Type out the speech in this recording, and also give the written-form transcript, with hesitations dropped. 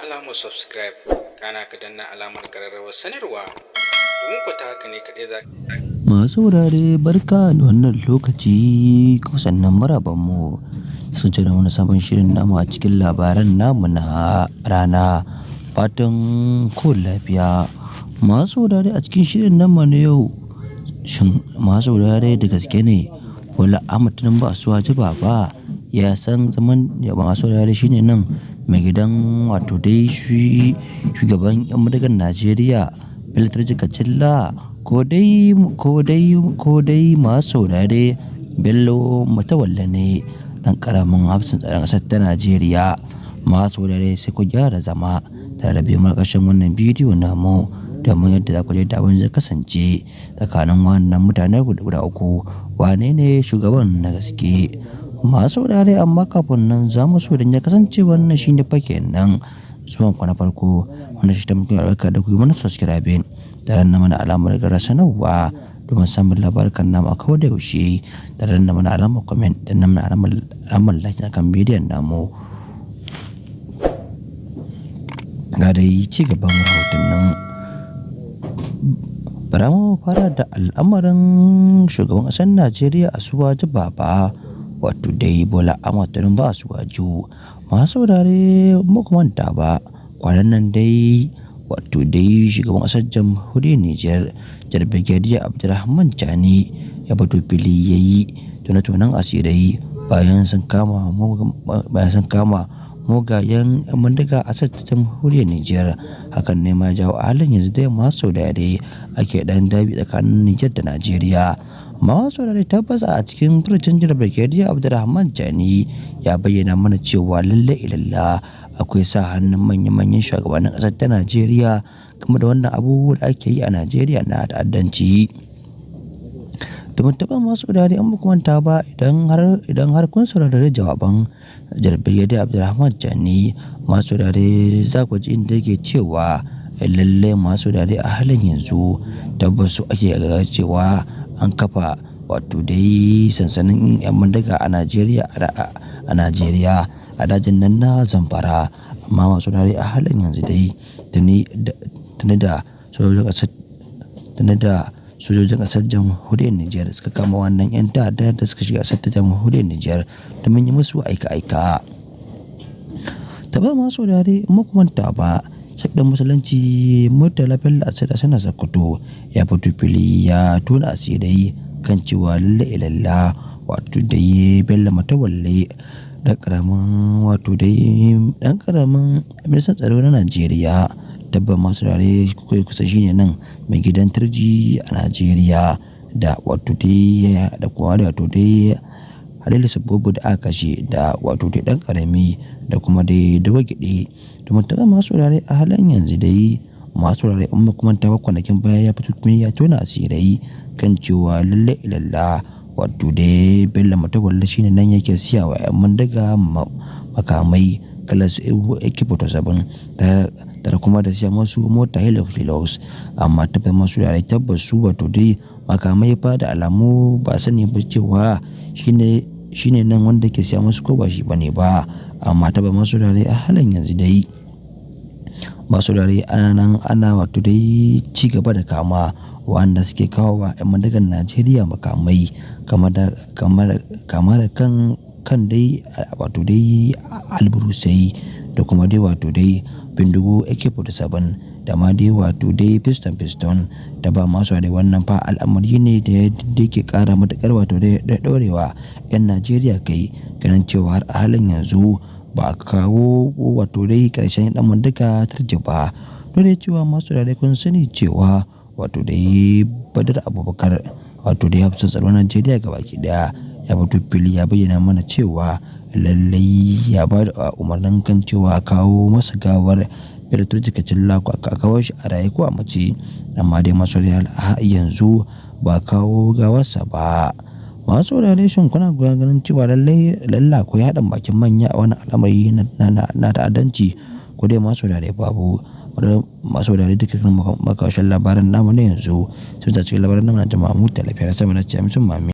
alamar subscribe kana ka danna alamar ƙararrawar sanarwa domin ku ta haka ne kaɗai za Masu saurare barka da wannan lokaci kuma sannan marabanmu sun ce da wani sabon shirin namu a cikin labaran namu na rana fatan kowane lafiya. Masu saurare a cikin shirin namu na yau shin masu saurare da gaske ne Bola Ahmed Tinubu Asuwaju Baba ya san zaman ya masu saurare shine nan mai gidan wato dai shugaban 'yan madagar Najeriya Bello Turji Kacalla ko dai masu saurare Bello Matawalle ne dan karamin hafsin tsaron ƙasar ta Najeriya. Masu saurare sai ku gyara zama tare da biyan ƙarshen wannan bidiyo namu domin yadda za ku je da abin zai kasance tsakanin wannan mutane guda uku wane ne shugaban na gaske. Masu saurare amma kafin nan za mu so da ya kasance wannan shine fa kenan zuwan ku na farko wanda shi ta muke albarka da ku yi mana subscribe da na mana alamar gara sanarwa domin samun labarukan namu a kawai da yaushe da na mana alamar comment da na mana alamar like akan bidiyon namu. Ga dai ci gaban rahoton nan bara mu fara da al'amarin shugaban ƙasar Najeriya Asuwaju Baba wato dai Bola Ahmed Tinubu Asuwaju. Masu saurare muku manta ba kwanan nan dai wato dai shugaban ƙasar jamhuriyar Nijar Brigadier Abdurrahman Chani ya fito fili yayi tona-tonan asirai bayan sun kama mugayen yan bindiga a ta jamhuriyar Nijar. Hakan ne ma jawo a halin yanzu dai masu saurare ake dan dabi tsakanin Nijar da Najeriya. Masu saurare tabbas a cikin furucin Brigadier Abdurrahman Chani ya bayyana mana cewa lalle ilalla akwai sa hannun manya-manyan shugabannin ƙasar ta Najeriya game da wannan abubuwa da ake yi a Najeriya na ta'addanci. Domin taɓa masu saurare an muku manta ba idan har kun saurari jawaban Brigadier Abdurrahman Chani masu saurare za ku ji inda yake cewa lalle masu saurare a halin yanzu tabbas su ake ga cewa an kafa wato dai sansanin 'yan bindiga a Najeriya a dajin nan na Zamfara. Amma masu saurare a halin yanzu dai tuni da sojojin ƙasar jamhuriyar Nijar suka kama wannan 'yan ta'adda da suka shiga ƙasar ta jamhuriyar Nijar domin yi musu aika-aika. Ta ba masu saurare makamanta ba shakdan musulunci Murtala Bello Asana Sokoto ya fito fili ya tona asirai kan cewa lalle ilalla wato dai Bello Matawalle dan karamin ministan tsaro na Najeriya tabbar masu rare kusa shine nan mai gidan Turji a Najeriya da wato dai Halilu Sabobu da aka kashe da wato dai dan karami da kuma dai Dawagide. Domin ta masu rare a halin yanzu dai masu rare in kuma ta kwanakin baya ya fito ya tona asirai kan cewa lalle ilalla wato dai Bello Matawalle shine nan yake siya wa 'yan bindiga makamai kalar su AK-47 da kuma da siya masu mota Hilux. Amma tabbas masu rare tabbas su wato dai makamai fa da alamu ba sani ba cewa shine nan wanda ke siya masu ko ba shi bane ba. Amma tabbas masu rare a halin yanzu dai masu rare ana wato dai ci gaba da kama wanda suke kawo wa 'yan bindigar Najeriya makamai kama da kan dai wato dai alburusai da kuma dai wato dai bindigo AK-47 da ma dai wato dai piston da ba masu da wannan fa al'amari ne da yake kara matakar wato da daurewa 'yan Najeriya kai ganin cewa har a halin yanzu ba a kawo wato dai karshen dan bindiga Turji ba. Dole cewa masu da kun sani cewa wato dai Badar Abubakar wato dai hafsan tsaron Najeriya gabaki daya ya fito fili ya bayyana mana cewa lallai ya ba da umarnin kan cewa kawo masa gawar Bello Turji Kacalla ko aka kawo shi a raye ko a mace. Amma dai masu yanzu ba kawo gawarsa ba. Masu saurare shin kuna ganin cewa lallai ko ya haɗin bakin manya a wani al'amari na ta'addanci ko dai masu saurare babu. Masu saurare dukkan makawashin labaran namu na yanzu sun cikin labaran namu na jama'a mu talafiyar sama na ce mutum mami.